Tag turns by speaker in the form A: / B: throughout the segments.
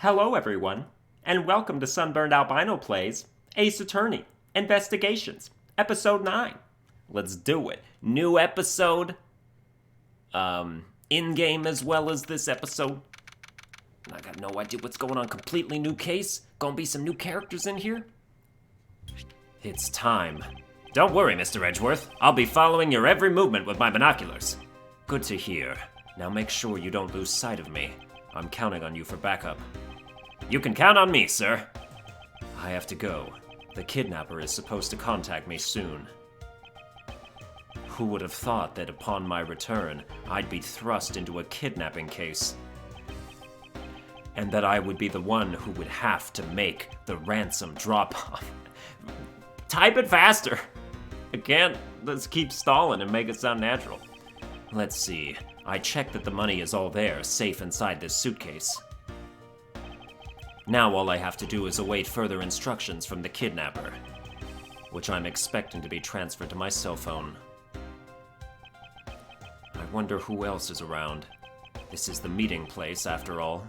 A: Hello, everyone, and welcome to Sunburned Albino Plays Ace Attorney Investigations, Episode 9. Let's do it. New episode, in-game as well as this episode. I got no idea what's going on. Completely new case. Gonna be some new characters in here. It's time. Don't worry, Mr. Edgeworth. I'll be following your every movement with my binoculars. Good to hear. Now make sure you don't lose sight of me. I'm counting on you for backup. You can count on me, sir. I have to go. The kidnapper is supposed to contact me soon. Who would have thought that upon my return, I'd be thrust into a kidnapping case? And that I would be the one who would have to make the ransom drop-off. Type it faster! I can't. Let's keep stalling and make it sound natural. Let's see. I checked that the money is all there, safe inside this suitcase. Now all I have to do is await further instructions from the kidnapper, which I'm expecting to be transferred to my cell phone. I wonder who else is around. This is the meeting place, after all.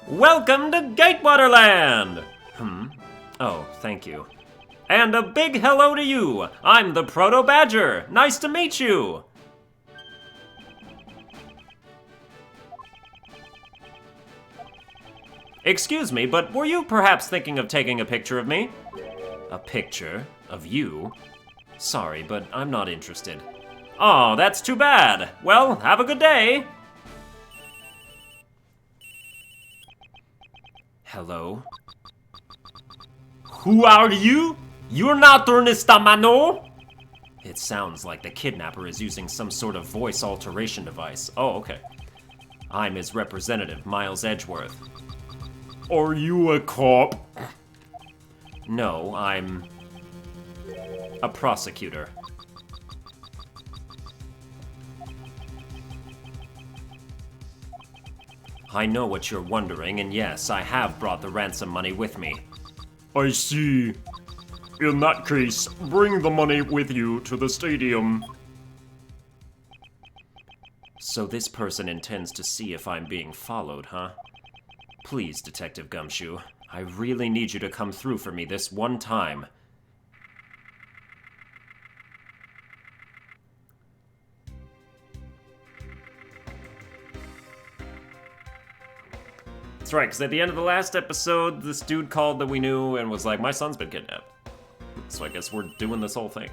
A: Welcome to Gatewaterland! Oh, thank you. And a big hello to you! I'm the Proto Badger! Nice to meet you! Excuse me, but were you perhaps thinking of taking a picture of me? A picture? Of you? Sorry, but I'm not interested. Oh, that's too bad. Well, have a good day. Hello? Who are you? You're not Ernesta Mano? It sounds like the kidnapper is using some sort of voice alteration device. Oh, okay. I'm his representative, Miles Edgeworth. Are you a cop? No, I'm a prosecutor. I know what you're wondering, and yes, I have brought the ransom money with me.
B: I see. In that case, bring the money with you to the stadium.
A: So this person intends to see if I'm being followed, huh? Please, Detective Gumshoe, I really need you to come through for me this one time. That's right, because at the end of the last episode, this dude called that we knew and was like, my son's been kidnapped. So I guess we're doing this whole thing.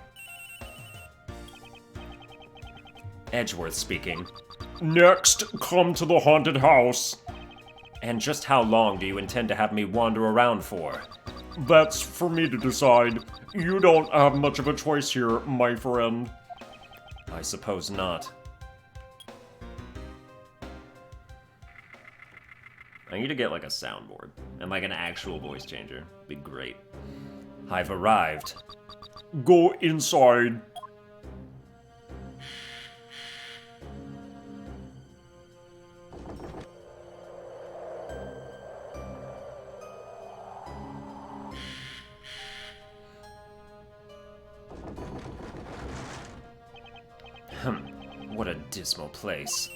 A: Edgeworth speaking.
B: Next, come to the haunted house.
A: And just how long do you intend to have me wander around for?
B: That's for me to decide. You don't have much of a choice here, my friend.
A: I suppose not. I need to get like a soundboard and like an actual voice changer. Be great. I've arrived.
B: Go inside.
A: What a dismal place.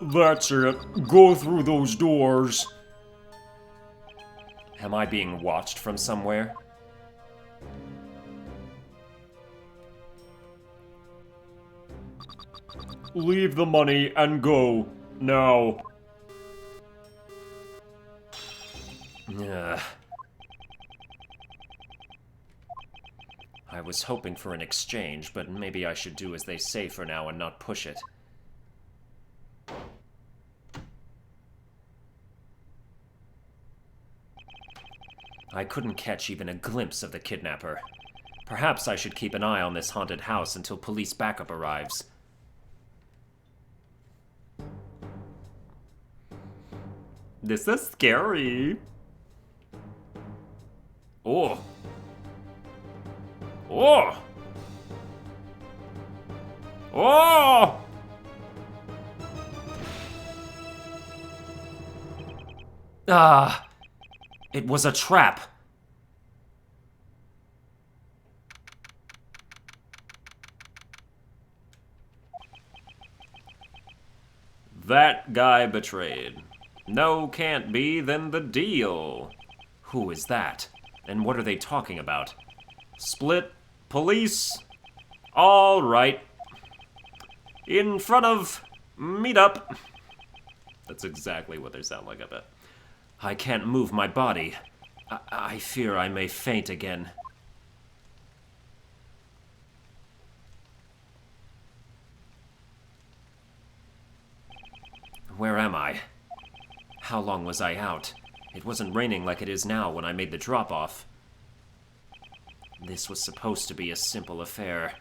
B: That's it. Go through those doors.
A: Am I being watched from somewhere?
B: Leave the money and go. Now.
A: Ugh. I was hoping for an exchange, but maybe I should do as they say for now and not push it. I couldn't catch even a glimpse of the kidnapper. Perhaps I should keep an eye on this haunted house until police backup arrives. This is scary. Oh. Oh! Oh! Ah! It was a trap. That guy betrayed. No, can't be, then the deal. Who is that? And what are they talking about? Split, police, all right. In front of, meet up. That's exactly what they sound like, I bet. I can't move my body. I fear I may faint again. Where am I? How long was I out? It wasn't raining like it is now when I made the drop-off. This was supposed to be a simple affair.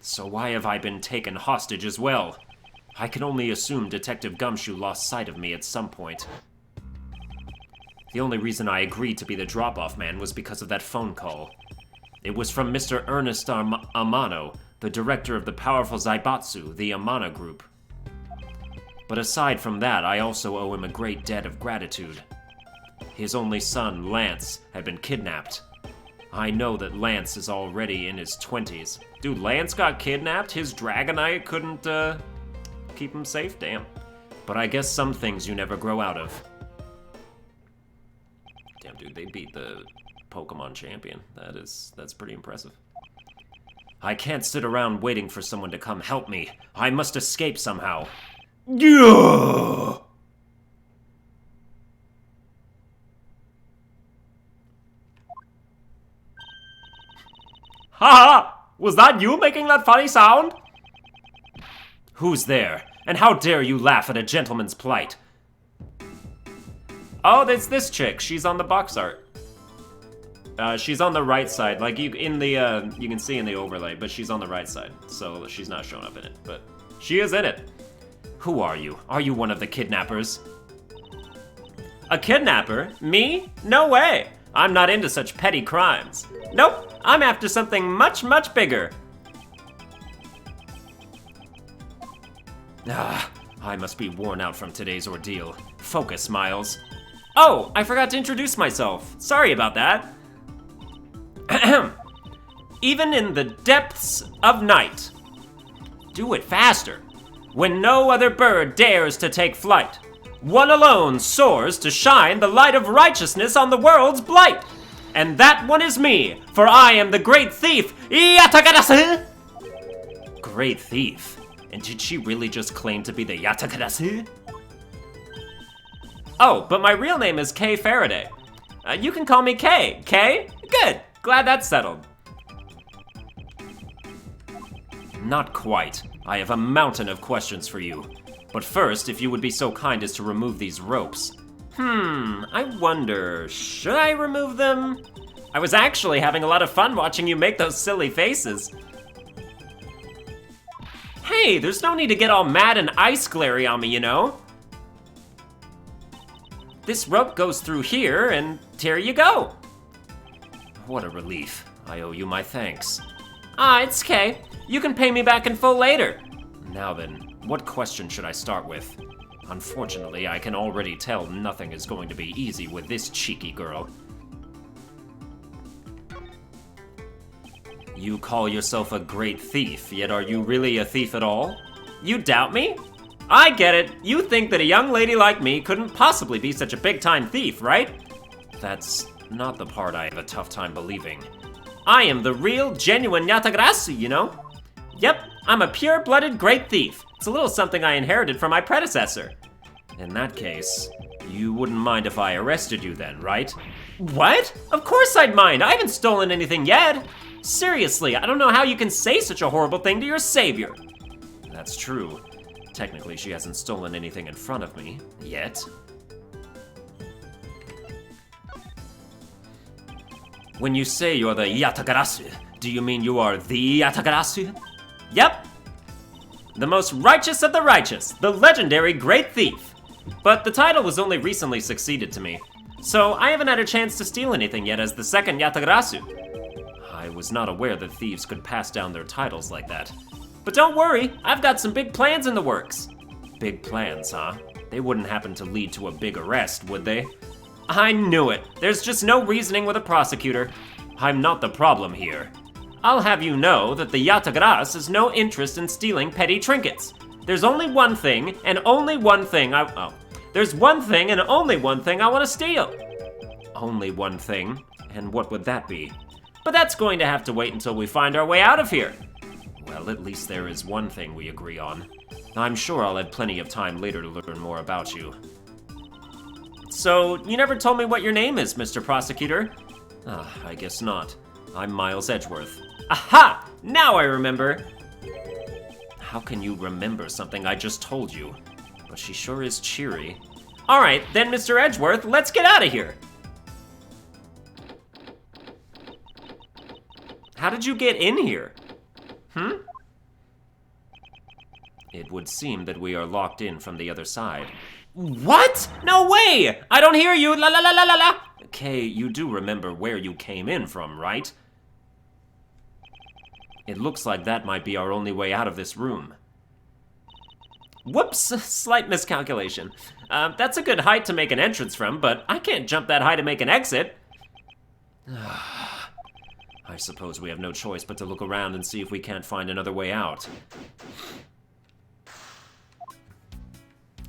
A: So why have I been taken hostage as well? I can only assume Detective Gumshoe lost sight of me at some point. The only reason I agreed to be the drop-off man was because of that phone call. It was from Mr. Ernest Amano, the director of the powerful Zaibatsu, the Amano group. But aside from that, I also owe him a great debt of gratitude. His only son, Lance, had been kidnapped. I know that Lance is already in his 20s. Dude, Lance got kidnapped? His Dragonite couldn't, keep him safe? Damn. But I guess some things you never grow out of. Damn, dude, they beat the Pokemon champion. That's pretty impressive. I can't sit around waiting for someone to come help me. I must escape somehow. Yeah! Ha! Was that you making that funny sound? Who's there? And how dare you laugh at a gentleman's plight? Oh, there's this chick. She's on the box art. She's on the right side. Like, you can see in the overlay, but she's on the right side. So she's not showing up in it, but she is in it. Who are you? Are you one of the kidnappers? A kidnapper? Me? No way! I'm not into such petty crimes. Nope, I'm after something much, much bigger. I must be worn out from today's ordeal. Focus, Miles. Oh, I forgot to introduce myself. Sorry about that. Even in the depths of night. Do it faster. When no other bird dares to take flight, one alone soars to shine the light of righteousness on the world's blight. And that one is me, for I am the great thief, Yatagarasu! Great thief? And did she really just claim to be the Yatagarasu? Oh, but my real name is Kay Faraday. You can call me Kay. Kay? Good. Glad that's settled. Not quite. I have a mountain of questions for you. But first, if you would be so kind as to remove these ropes. I wonder, should I remove them? I was actually having a lot of fun watching you make those silly faces. Hey, there's no need to get all mad and ice glary on me, you know? This rope goes through here, and here you go. What a relief. I owe you my thanks. It's okay. You can pay me back in full later. Now then, what question should I start with? Unfortunately, I can already tell nothing is going to be easy with this cheeky girl. You call yourself a great thief, yet are you really a thief at all? You doubt me? I get it. You think that a young lady like me couldn't possibly be such a big-time thief, right? That's not the part I have a tough time believing. I am the real, genuine Yatagarasu, you know? Yep, I'm a pure-blooded great thief. It's a little something I inherited from my predecessor. In that case, you wouldn't mind if I arrested you then, right? What? Of course I'd mind. I haven't stolen anything yet. Seriously, I don't know how you can say such a horrible thing to your savior. That's true. Technically, she hasn't stolen anything in front of me, yet. When you say you're the Yatagarasu, do you mean you are the Yatagarasu? Yep. The most righteous of the righteous, the legendary great thief. But the title was only recently succeeded to me, so I haven't had a chance to steal anything yet as the second Yatagarasu. I was not aware that thieves could pass down their titles like that. But don't worry, I've got some big plans in the works. Big plans, huh? They wouldn't happen to lead to a big arrest, would they? I knew it. There's just no reasoning with a prosecutor. I'm not the problem here. I'll have you know that the Yatagarasu has no interest in stealing petty trinkets. There's only one thing, and only one thing There's one thing and only one thing I want to steal. Only one thing, and what would that be? But that's going to have to wait until we find our way out of here. Well, at least there is one thing we agree on. I'm sure I'll have plenty of time later to learn more about you. So, you never told me what your name is, Mr. Prosecutor? I guess not. I'm Miles Edgeworth. Aha! Now I remember! How can you remember something I just told you? But she sure is cheery. Alright, then Mr. Edgeworth, let's get out of here! How did you get in here? It would seem that we are locked in from the other side. What? No way! I don't hear you! La la la la la la! Okay, you do remember where you came in from, right? It looks like that might be our only way out of this room. Whoops, slight miscalculation. That's a good height to make an entrance from, but I can't jump that high to make an exit. I suppose we have no choice but to look around and see if we can't find another way out.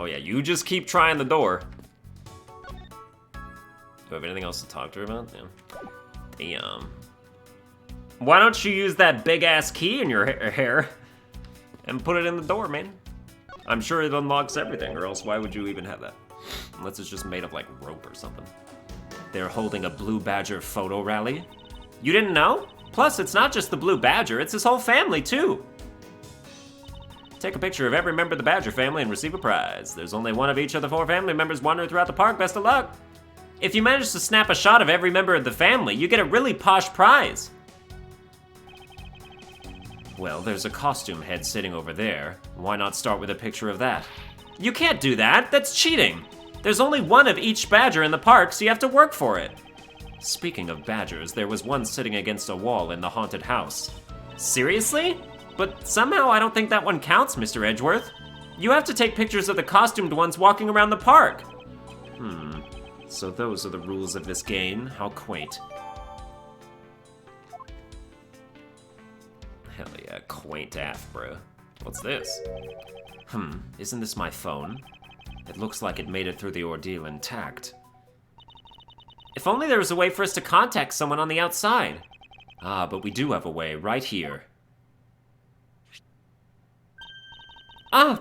A: Oh yeah, you just keep trying the door. Do I have anything else to talk to her about? Yeah. Why don't you use that big-ass key in your hair and put it in the door, man? I'm sure it unlocks everything, or else why would you even have that? Unless it's just made of, like, rope or something. They're holding a Blue Badger photo rally? You didn't know? Plus, it's not just the Blue Badger, it's his whole family, too. Take a picture of every member of the Badger family and receive a prize. There's only one of each of the 4 family members wandering throughout the park. Best of luck. If you manage to snap a shot of every member of the family, you get a really posh prize. Well, there's a costume head sitting over there. Why not start with a picture of that? You can't do that. That's cheating. There's only one of each badger in the park, so you have to work for it. Speaking of badgers, there was one sitting against a wall in the haunted house. Seriously? But somehow I don't think that one counts, Mr. Edgeworth. You have to take pictures of the costumed ones walking around the park. So those are the rules of this game. How quaint. Hell yeah, quaint af, bro. What's this? Isn't this my phone? It looks like it made it through the ordeal intact. If only there was a way for us to contact someone on the outside. But we do have a way, right here.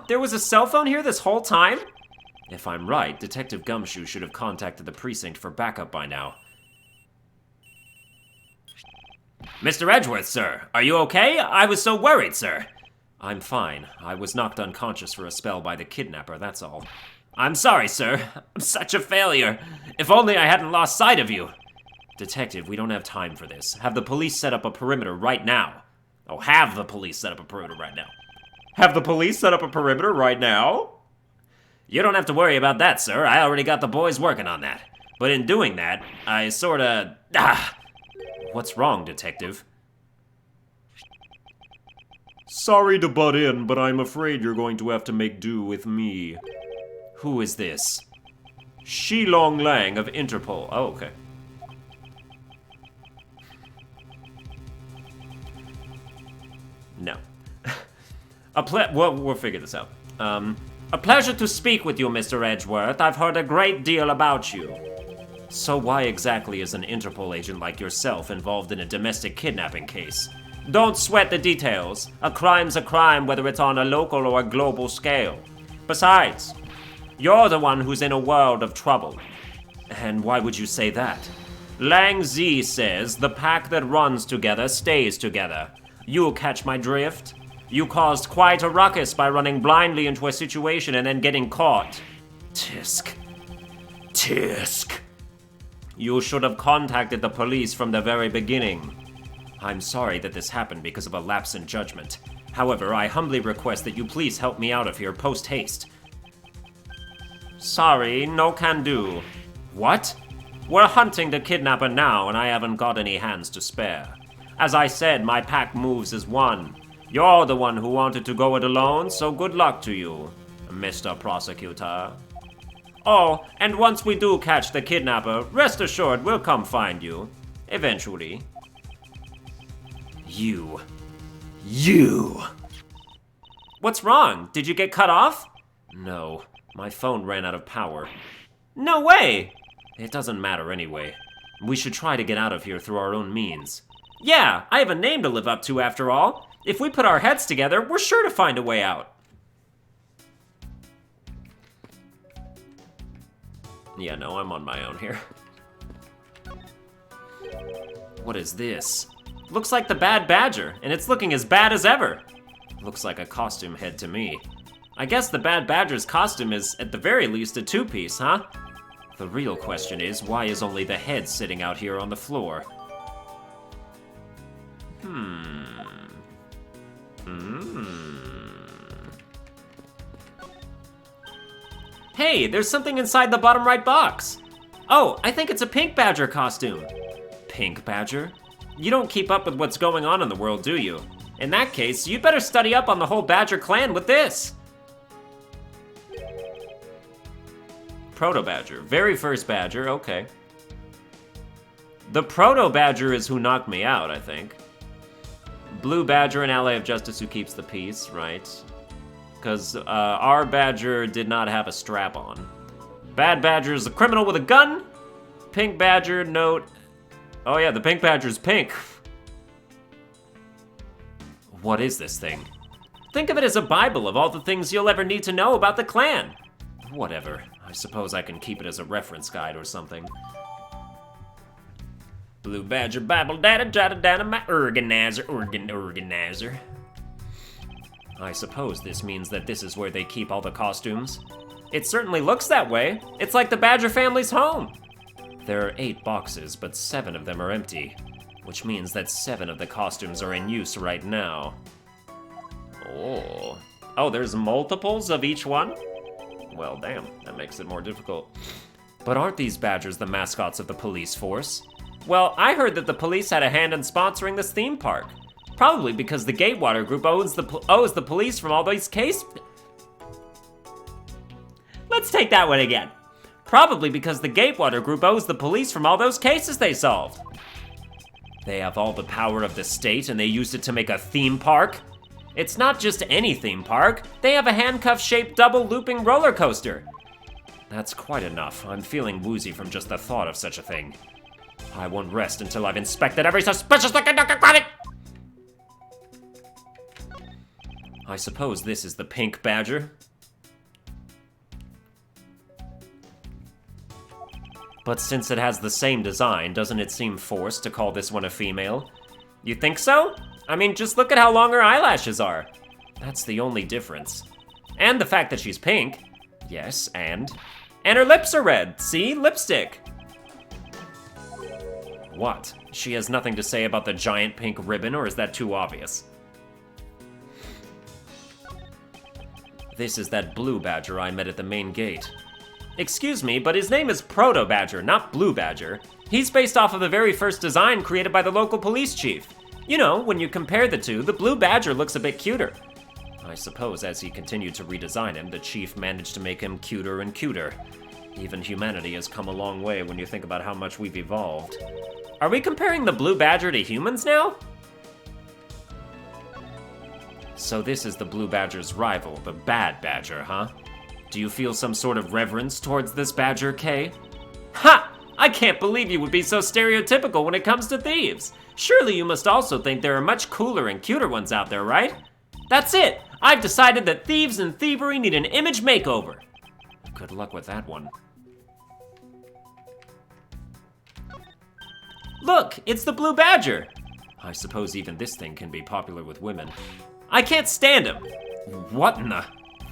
A: There was a cell phone here this whole time? If I'm right, Detective Gumshoe should have contacted the precinct for backup by now. Mr. Edgeworth, sir, are you okay? I was so worried, sir. I'm fine. I was knocked unconscious for a spell by the kidnapper, that's all. I'm sorry, sir. I'm such a failure. If only I hadn't lost sight of you. Detective, we don't have time for this. Have the police set up a perimeter right now. Oh, have the police set up a perimeter right now. Have the police set up a perimeter right now? You don't have to worry about that, sir. I already got the boys working on that. But in doing that, I sorta... What's wrong, Detective?
B: Sorry to butt in, but I'm afraid you're going to have to make do with me.
A: Who is this?
B: Shilong Lang of Interpol.
A: Oh, okay. No. Well, we'll figure this out. A pleasure to speak with you, Mr. Edgeworth. I've heard a great deal about you. So why exactly is an Interpol agent like yourself involved in a domestic kidnapping case? Don't sweat the details. A crime's a crime whether it's on a local or a global scale. Besides, you're the one who's in a world of trouble. And why would you say that? Lang Zi says the pack that runs together stays together. You catch my drift? You caused quite a ruckus by running blindly into a situation and then getting caught. Tisk. Tisk. You should have contacted the police from the very beginning. I'm sorry that this happened because of a lapse in judgment. However, I humbly request that you please help me out of here post-haste. Sorry, no can do. What? We're hunting the kidnapper now, and I haven't got any hands to spare. As I said, my pack moves as one. You're the one who wanted to go it alone, so good luck to you, Mr. Prosecutor. Oh, and once we do catch the kidnapper, rest assured we'll come find you. Eventually. You. What's wrong? Did you get cut off? No, my phone ran out of power. No way! It doesn't matter anyway. We should try to get out of here through our own means. Yeah, I have a name to live up to after all. If we put our heads together, we're sure to find a way out. Yeah, no, I'm on my own here. What is this? Looks like the Bad Badger, and it's looking as bad as ever. Looks like a costume head to me. I guess the Bad Badger's costume is, at the very least, a two-piece, huh? The real question is, why is only the head sitting out here on the floor? Hey, there's something inside the bottom right box. Oh, I think it's a Pink Badger costume. Pink Badger? You don't keep up with what's going on in the world, do you? In that case, you'd better study up on the whole Badger clan with this. Proto-Badger, very first Badger, okay. The Proto-Badger is who knocked me out, I think. Blue Badger, an ally of justice who keeps the peace, right? Because our Badger did not have a strap on. Bad Badger is a criminal with a gun. Pink Badger, note. Oh yeah, the Pink Badger's pink. What is this thing? Think of it as a Bible of all the things you'll ever need to know about the clan. Whatever. I suppose I can keep it as a reference guide or something. Blue Badger Bible data jotted down in my organizer. I suppose this means that this is where they keep all the costumes. It certainly looks that way. It's like the Badger family's home. There are 8 boxes, but 7 of them are empty, which means that 7 of the costumes are in use right now. Oh, there's multiples of each one? Well, damn, that makes it more difficult. But aren't these Badgers the mascots of the police force? Well, I heard that the police had a hand in sponsoring this theme park. Probably because the Gatewater Group owes the police from all these cases. Let's take that one again. Probably because the Gatewater Group owes the police from all those cases they solved. They have all the power of the state and they used it to make a theme park. It's not just any theme park. They have a handcuff-shaped double-looping roller coaster. That's quite enough. I'm feeling woozy from just the thought of such a thing. I won't rest until I've inspected every suspicious-looking nook and cranny. I suppose this is the Pink Badger. But since it has the same design, doesn't it seem forced to call this one a female? You think so? I mean, just look at how long her eyelashes are. That's the only difference. And the fact that she's pink. Yes, and her lips are red. See? Lipstick. What? She has nothing to say about the giant pink ribbon, or is that too obvious? This is that Blue Badger I met at the main gate. Excuse me, but his name is Proto-Badger, not Blue Badger. He's based off of the very first design created by the local police chief. You know, when you compare the two, the Blue Badger looks a bit cuter. I suppose as he continued to redesign him, the chief managed to make him cuter and cuter. Even humanity has come a long way when you think about how much we've evolved. Are we comparing the Blue Badger to humans now? So this is the Blue Badger's rival, the Bad Badger, huh? Do you feel some sort of reverence towards this Badger, Kay? Ha! I can't believe you would be so stereotypical when it comes to thieves. Surely you must also think there are much cooler and cuter ones out there, right? That's it! I've decided that thieves and thievery need an image makeover. Good luck with that one. Look, it's the Blue Badger. I suppose even this thing can be popular with women. I can't stand him. What in the...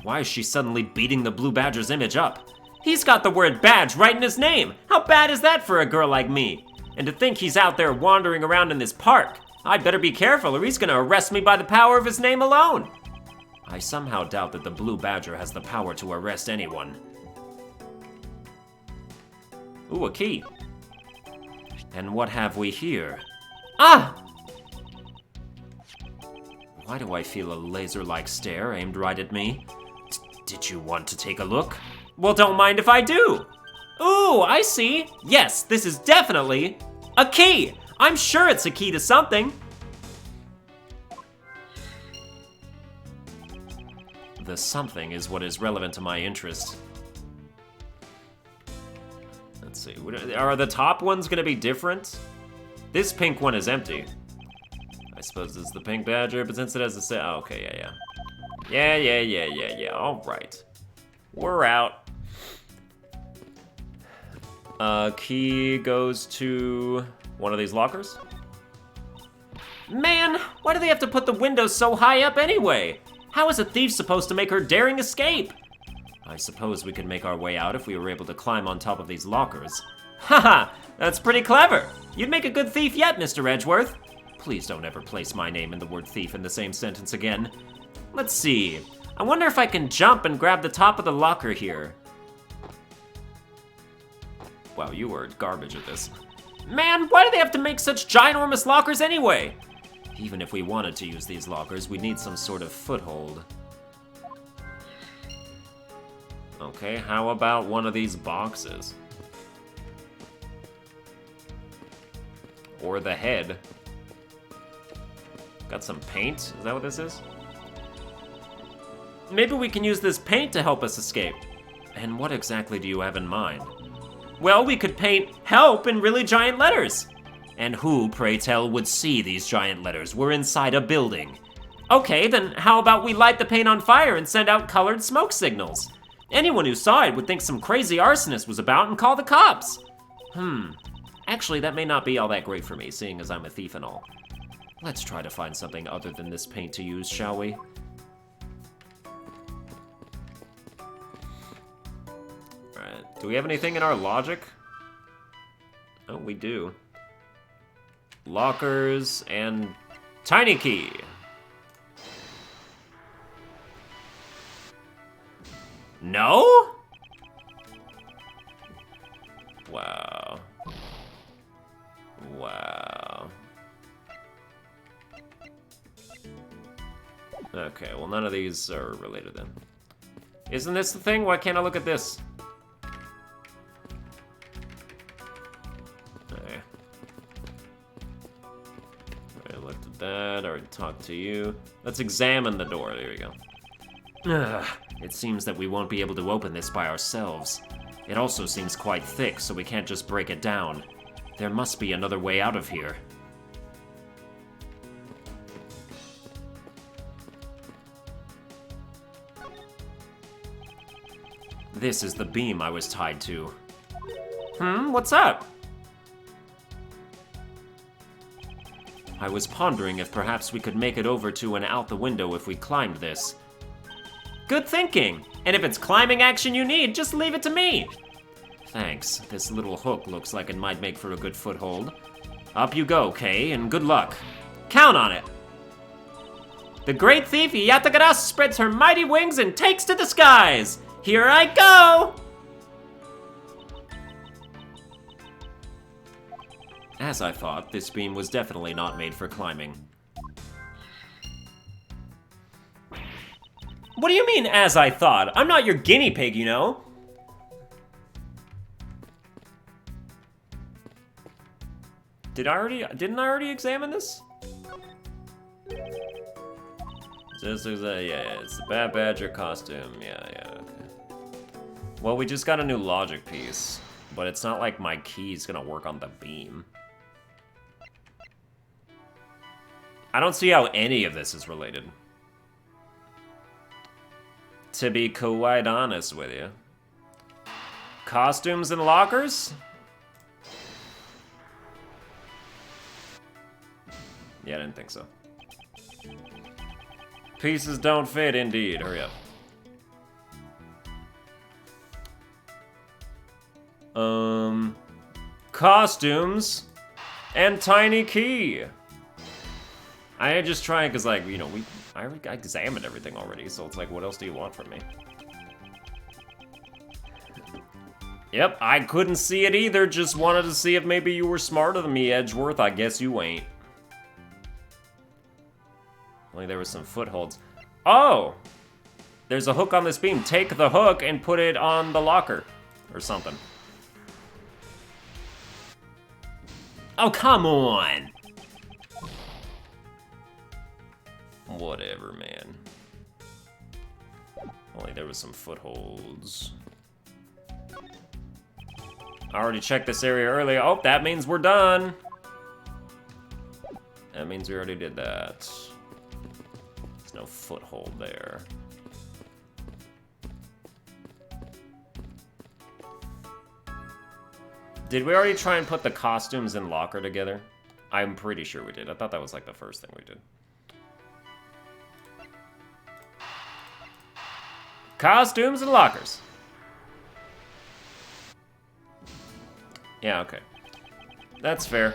A: Why is she suddenly beating the Blue Badger's image up? He's got the word badge right in his name. How bad is that for a girl like me? And to think he's out there wandering around in this park. I'd better be careful or he's gonna arrest me by the power of his name alone. I somehow doubt that the Blue Badger has the power to arrest anyone. Ooh, a key. And what have we here? Ah! Why do I feel a laser-like stare aimed right at me? Did you want to take a look? Well, don't mind if I do. Ooh, I see. Yes, this is definitely a key. I'm sure it's a key to something. The something is what is relevant to my interest. Let's see, are the top ones gonna be different? This pink one is empty. I suppose it's the pink badger, but since it has a oh, okay, yeah. All right, we're out. Key goes to one of these lockers. Man, why do they have to put the windows so high up anyway? How is a thief supposed to make her daring escape? I suppose we could make our way out if we were able to climb on top of these lockers. Haha, that's pretty clever. You'd make a good thief yet, Mr. Edgeworth. Please don't ever place my name and the word thief in the same sentence again. Let's see. I wonder if I can jump and grab the top of the locker here. Wow, you were garbage at this. Man, why do they have to make such ginormous lockers anyway? Even if we wanted to use these lockers, we'd need some sort of foothold. Okay, how about one of these boxes? Or the head. Got some paint? Is that what this is? Maybe we can use this paint to help us escape. And what exactly do you have in mind? Well, we could paint help in really giant letters. And who, pray tell, would see these giant letters? We're inside a building. Okay, then how about we light the paint on fire and send out colored smoke signals? Anyone who saw it would think some crazy arsonist was about and call the cops. Actually, that may not be all that great for me, seeing as I'm a thief and all. Let's try to find something other than this paint to use, shall we? Alright, do we have anything in our logic? Oh, we do. Lockers and tiny key. No? Wow. Wow. Okay, well none of these are related then. Isn't this the thing? Why can't I look at this? Okay. I looked at that, I already talked to you. Let's examine the door, there we go. Ugh, it seems that we won't be able to open this by ourselves. It also seems quite thick, so we can't just break it down. There must be another way out of here. This is the beam I was tied to. What's up? I was pondering if perhaps we could make it over to and out the window if we climbed this. Good thinking! And if it's climbing action you need, just leave it to me! Thanks. This little hook looks like it might make for a good foothold. Up you go, Kay, and good luck. Count on it! The great thief Yatagarasu spreads her mighty wings and takes to the skies! Here I go! As I thought, this beam was definitely not made for climbing. What do you mean, as I thought? I'm not your guinea pig, you know? Didn't I already examine this? This is yeah, it's the Bat Badger costume, yeah, okay. Well, we just got a new logic piece, but it's not like my key's gonna work on the beam. I don't see how any of this is related. To be quite honest with you. Costumes and lockers? Yeah, I didn't think so. Pieces don't fit, indeed. Hurry up. Costumes and tiny key. I am just trying because, like, you know, I examined everything already, so it's like, what else do you want from me? Yep, I couldn't see it either. Just wanted to see if maybe you were smarter than me, Edgeworth. I guess you ain't. Only there was some footholds. Oh! There's a hook on this beam. Take the hook and put it on the locker. Or something. Oh, come on! Whatever, man. Only there was some footholds. I already checked this area earlier. Oh, that means we're done. That means we already did that. There's no foothold there. Did we already try and put the costumes in locker together? I'm pretty sure we did. I thought that was like the first thing we did. Costumes and lockers. Yeah, okay. That's fair.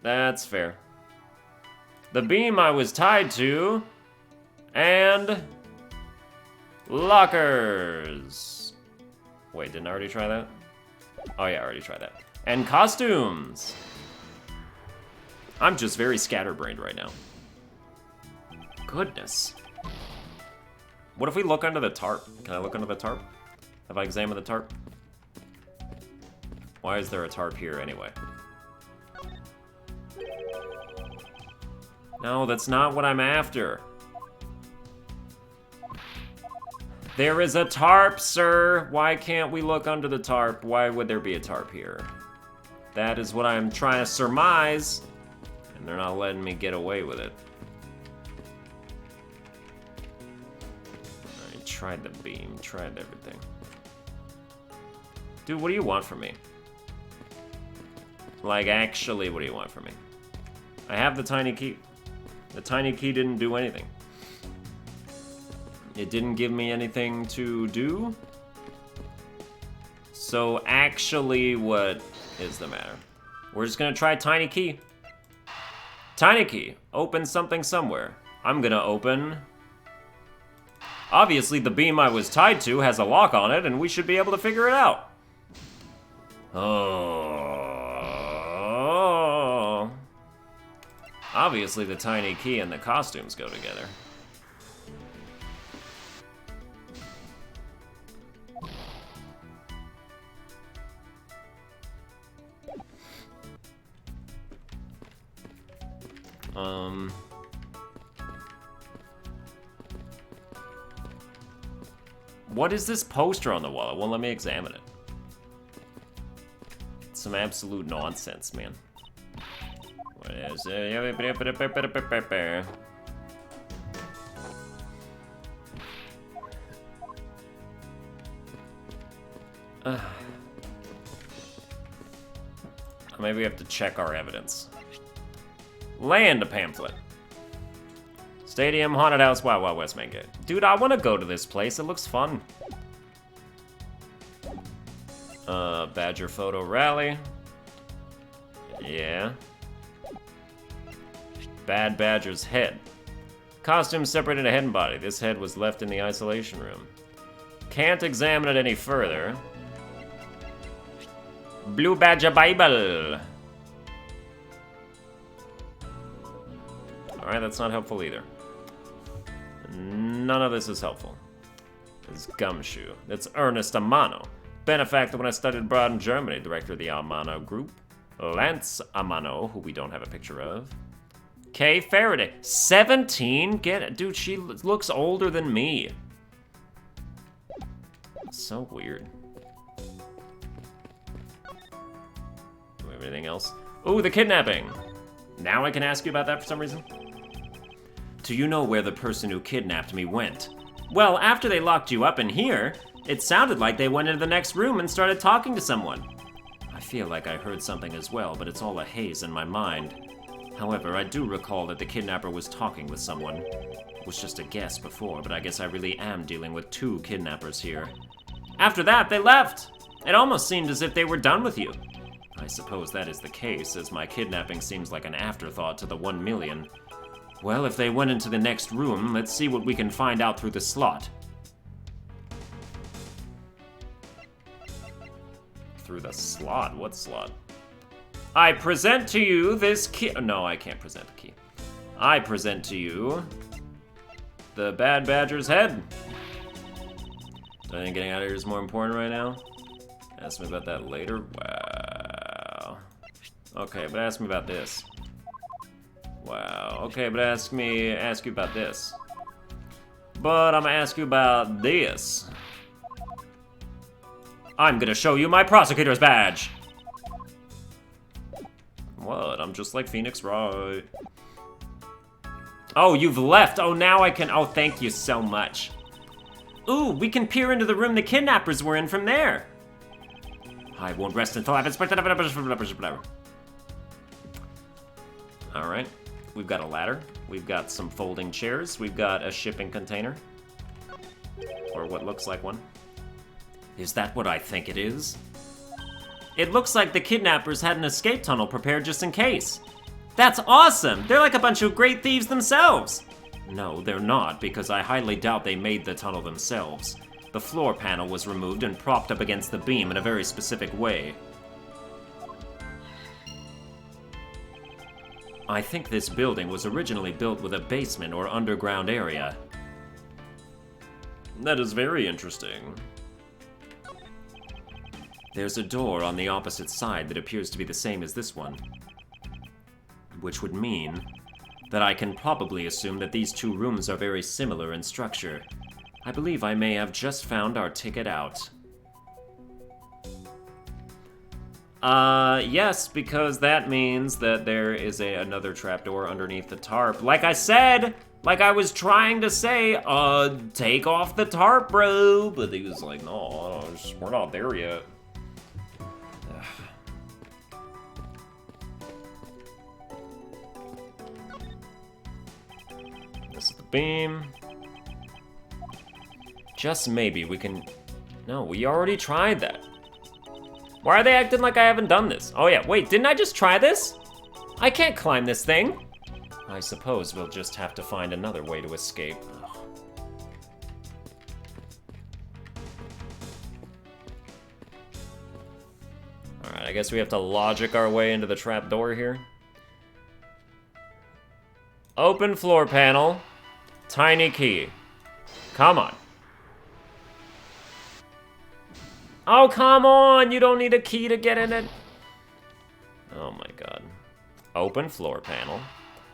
A: That's fair. The beam I was tied to, and lockers. Wait, didn't I already try that? Oh yeah, I already tried that. And costumes. I'm just very scatterbrained right now. Goodness. What if we look under the tarp? Can I look under the tarp? Have I examined the tarp? Why is there a tarp here anyway? No, that's not what I'm after. There is a tarp, sir. Why can't we look under the tarp? Why would there be a tarp here? That is what I'm trying to surmise, and they're not letting me get away with it. I tried the beam, tried everything. Dude, what do you want from me? Like, actually, what do you want from me? I have the tiny key. The tiny key didn't do anything. It didn't give me anything to do. So actually, what is the matter? We're just gonna try tiny key. Tiny key, open something somewhere. I'm gonna open... Obviously, the beam I was tied to has a lock on it, and we should be able to figure it out. Oh. Obviously, the tiny key and the costumes go together. What is this poster on the wall? It won't let me examine it. It's some absolute nonsense, man. What is it? Maybe we have to check our evidence. Land pamphlet. Stadium, haunted house, Wild Wild West main gate. Dude, I want to go to this place. It looks fun. Badger photo rally. Yeah. Bad Badger's head. Costume separated a head and body. This head was left in the isolation room. Can't examine it any further. Blue Badger Bible. Alright, that's not helpful either. None of this is helpful. This is Gumshoe. That's Ernest Amano. Benefactor when I studied abroad in Germany. Director of the Amano Group. Lance Amano, who we don't have a picture of. Kay Faraday. 17? Get it. Dude, she looks older than me. So weird. Do we have anything else? Ooh, the kidnapping. Now I can ask you about that for some reason? Do you know where the person who kidnapped me went? Well, after they locked you up in here, it sounded like they went into the next room and started talking to someone. I feel like I heard something as well, but it's all a haze in my mind. However, I do recall that the kidnapper was talking with someone. It was just a guess before, but I guess I really am dealing with two kidnappers here. After that, they left! It almost seemed as if they were done with you. I suppose that is the case, as my kidnapping seems like an afterthought to the 1 million. Well, if they went into the next room, let's see what we can find out through the slot. Through the slot? What slot? I present to you this key. No, I can't present a key. I present to you the Bad Badger's head. Do I think getting out of here is more important right now? Ask me about that later. Wow. Okay, but ask me about this. Wow. Okay, but ask you about this. But I'm gonna ask you about this. I'm gonna show you my prosecutor's badge. What? I'm just like Phoenix Wright. Oh, you've left. Oh, now I can. Oh, thank you so much. Ooh, we can peer into the room the kidnappers were in from there. I won't rest until I've inspected. Alright. We've got a ladder. We've got some folding chairs. We've got a shipping container. Or what looks like one. Is that what I think it is? It looks like the kidnappers had an escape tunnel prepared just in case. That's awesome! They're like a bunch of great thieves themselves! No, they're not, because I highly doubt they made the tunnel themselves. The floor panel was removed and propped up against the beam in a very specific way. I think this building was originally built with a basement or underground area. That is very interesting. There's a door on the opposite side that appears to be the same as this one. Which would mean that I can probably assume that these two rooms are very similar in structure. I believe I may have just found our ticket out. Yes, because that means that there is another trapdoor underneath the tarp. Like I said, like I was trying to say, take off the tarp, bro. But he was like, no, we're not there yet. This is the beam. Just maybe we can... No, we already tried that. Why are they acting like I haven't done this? Oh yeah, wait, didn't I just try this? I can't climb this thing. I suppose we'll just have to find another way to escape. Alright, I guess we have to logic our way into the trapdoor here. Open floor panel. Tiny key. Come on. Oh, come on! You don't need a key to get in it. Oh my god. Open floor panel.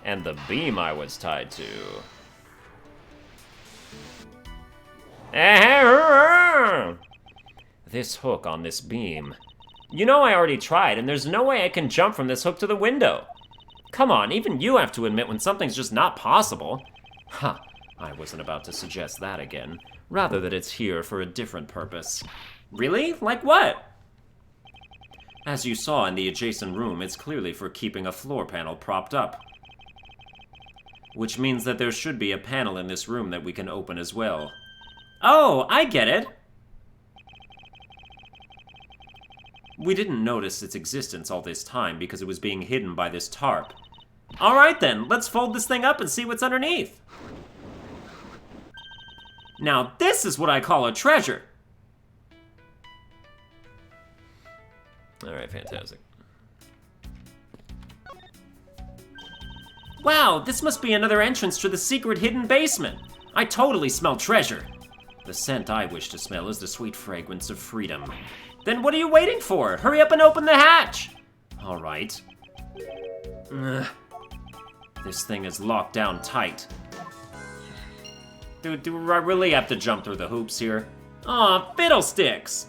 A: And the beam I was tied to. This hook on this beam. You know I already tried, and there's no way I can jump from this hook to the window. Come on, even you have to admit when something's just not possible. Huh, I wasn't about to suggest that again. Rather that it's here for a different purpose. Really? Like what? As you saw in the adjacent room, it's clearly for keeping a floor panel propped up. Which means that there should be a panel in this room that we can open as well. Oh, I get it! We didn't notice its existence all this time because it was being hidden by this tarp. Alright then, let's fold this thing up and see what's underneath. Now this is what I call a treasure! Alright, fantastic. Wow, this must be another entrance to the secret hidden basement. I totally smell treasure. The scent I wish to smell is the sweet fragrance of freedom. Then what are you waiting for? Hurry up and open the hatch! Alright. This thing is locked down tight. Dude, do I really have to jump through the hoops here? Aw, fiddlesticks!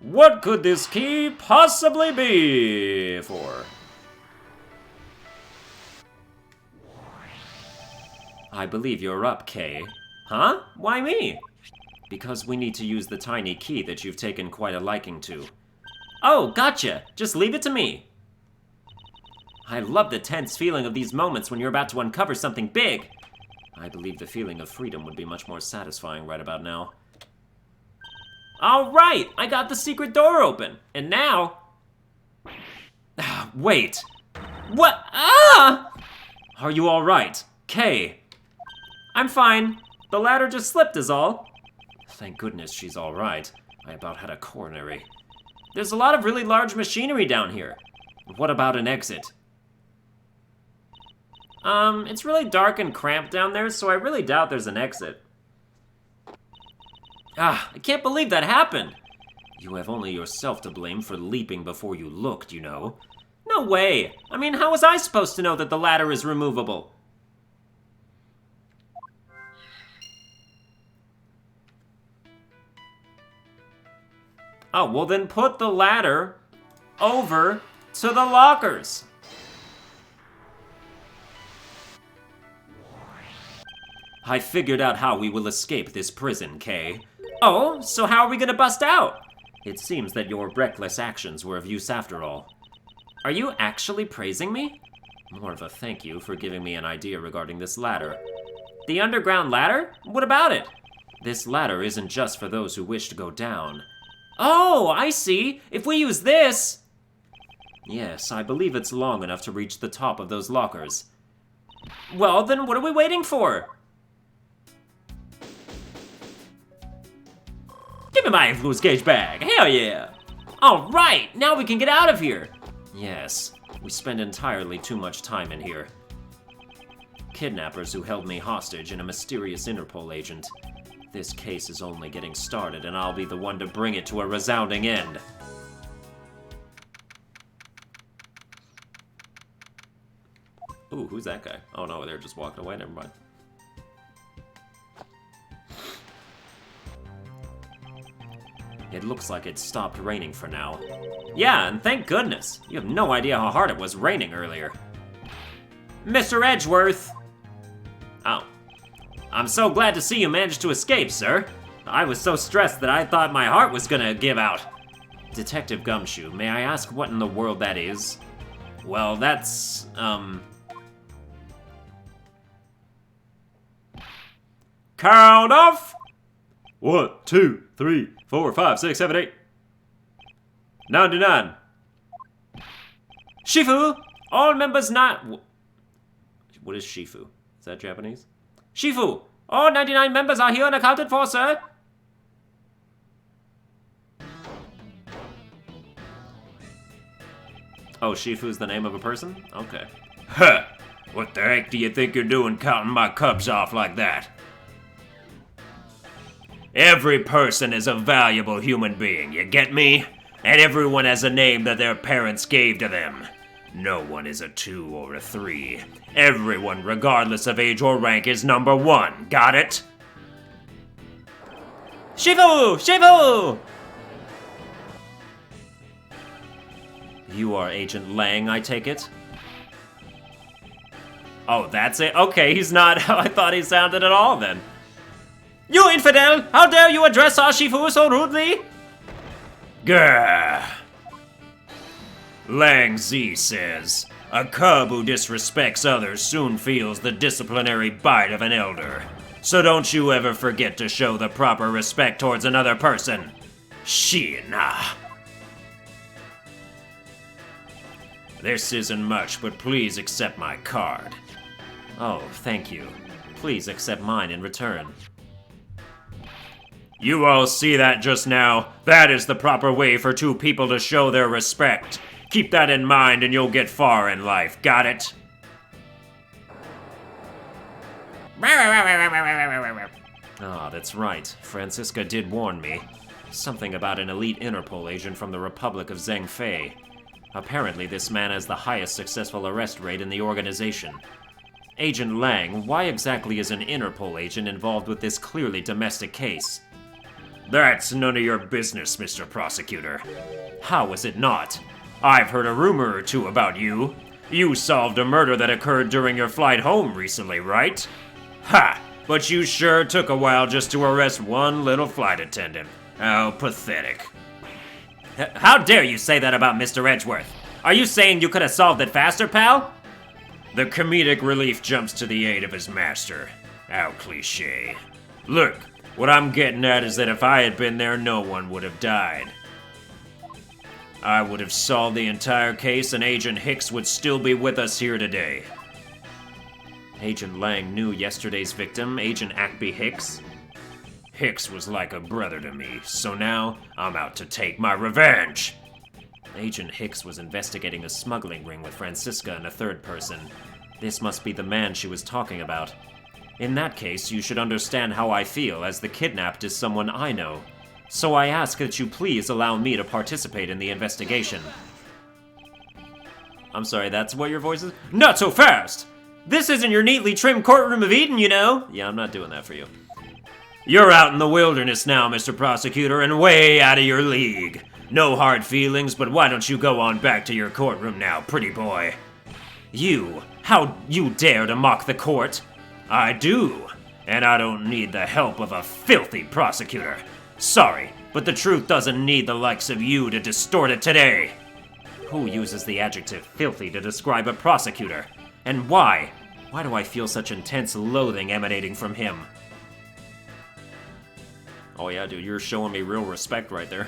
A: What could this key possibly be for? I believe you're up, Kay. Huh? Why me? Because we need to use the tiny key that you've taken quite a liking to. Oh, gotcha! Just leave it to me! I love the tense feeling of these moments when you're about to uncover something big! I believe the feeling of freedom would be much more satisfying right about now. Alright! I got the secret door open! And now... Wait! What? Ah! Are you alright? Kay? I'm fine. The ladder just slipped is all. Thank goodness she's alright. I about had a coronary. There's a lot of really large machinery down here. What about an exit? It's really dark and cramped down there, so I really doubt there's an exit. Ah, I can't believe that happened! You have only yourself to blame for leaping before you looked, you know. No way! I mean, how was I supposed to know that the ladder is removable? Oh, well then put the ladder over to the lockers. I figured out how we will escape this prison, Kay. Oh, so how are we gonna bust out? It seems that your reckless actions were of use after all. Are you actually praising me? More of a thank you for giving me an idea regarding this ladder. The underground ladder? What about it? This ladder isn't just for those who wish to go down. Oh, I see. If we use this... Yes, I believe it's long enough to reach the top of those lockers. Well, then what are we waiting for? Give me my influence gauge bag. Hell yeah. All right, now we can get out of here. Yes, we spend entirely too much time in here. Kidnappers who held me hostage and a mysterious Interpol agent. This case is only getting started, and I'll be the one to bring it to a resounding end. Ooh, who's that guy? Oh no, they're just walking away, never mind. It looks like it stopped raining for now. Yeah, and thank goodness. You have no idea how hard it was raining earlier. Mr. Edgeworth! Oh. I'm so glad to see you managed to escape, sir. I was so stressed that I thought my heart was gonna give out. Detective Gumshoe, may I ask what in the world that is? Well, that's, Count off!
B: 1, 2, 3,
A: 4, 5, 6, 7, 8. 99. Shifu! All members not... What is Shifu? Is that Japanese? Shifu! All 99 members are here and accounted for, sir! Oh, Shifu's the name of a person? Okay.
B: Huh! What the heck do you think you're doing counting my cubs off like that? Every person is a valuable human being, you get me? And everyone has a name that their parents gave to them. No one is a 2 or a 3. Everyone, regardless of age or rank, is number 1. Got it?
A: Shifu! Shifu! You are Agent Lang, I take it? Oh, that's it? Okay, he's not how I thought he sounded at all then. You infidel! How dare you address our Shifu so rudely?
B: Gah! Lang Z says, a cub who disrespects others soon feels the disciplinary bite of an elder. So don't you ever forget to show the proper respect towards another person. Shina. This isn't much, but please accept my card.
A: Oh, thank you. Please accept mine in return.
B: You all see that just now? That is the proper way for two people to show their respect. Keep that in mind and you'll get far in life, got it?
A: Ah, that's right. Francisca did warn me. Something about an elite Interpol agent from the Republic of Zhengfei. Apparently this man has the highest successful arrest rate in the organization. Agent Lang, why exactly is an Interpol agent involved with this clearly domestic case?
B: That's none of your business, Mr. Prosecutor.
A: How is it not?
B: I've heard a rumor or two about you. You solved a murder that occurred during your flight home recently, right? Ha! But you sure took a while just to arrest one little flight attendant. How pathetic.
A: How dare you say that about Mr. Edgeworth? Are you saying you could have solved it faster, pal?
B: The comedic relief jumps to the aid of his master. How cliché. Look, what I'm getting at is that if I had been there, no one would have died. I would have solved the entire case and Agent Hicks would still be with us here today.
A: Agent Lang knew yesterday's victim, Agent Ackby Hicks?
B: Hicks was like a brother to me, so now I'm out to take my revenge.
A: Agent Hicks was investigating a smuggling ring with Francisca and a third person. This must be the man she was talking about. In that case, you should understand how I feel, as the kidnapped is someone I know. So I ask that you please allow me to participate in the investigation. I'm sorry, that's what your voice is? Not so fast! This isn't your neatly trimmed courtroom of Eden, you know! Yeah, I'm not doing that for you.
B: You're out in the wilderness now, Mr. Prosecutor, and way out of your league. No hard feelings, but why don't you go on back to your courtroom now, pretty boy? You? How you dare to mock the court? I do, and I don't need the help of a filthy prosecutor. Sorry, but the truth doesn't need the likes of you to distort it today. Who uses the adjective filthy to describe a prosecutor? And why? Why do I feel such intense loathing emanating from him? Oh yeah, dude, you're showing me real respect right there.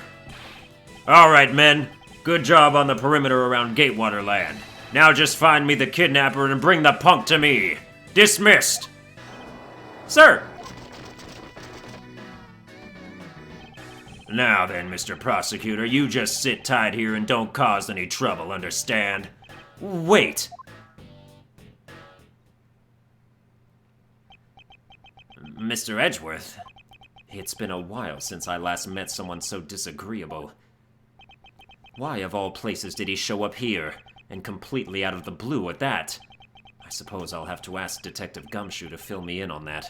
B: Alright, men. Good job on the perimeter around Gatewater Land. Now just find me the kidnapper and bring the punk to me. Dismissed! Sir! Now then, Mr. Prosecutor, you just sit tight here and don't cause any trouble, understand? Wait! Mr. Edgeworth, it's been a while since I last met someone so disagreeable. Why, of all places, did he show up here, and completely out of the blue at that? I suppose I'll have to ask Detective Gumshoe to fill me in on that.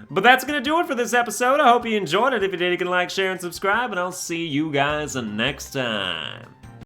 B: But that's gonna do it for this episode. I hope you enjoyed it. If you did, you can like, share, and subscribe, and I'll see you guys next time.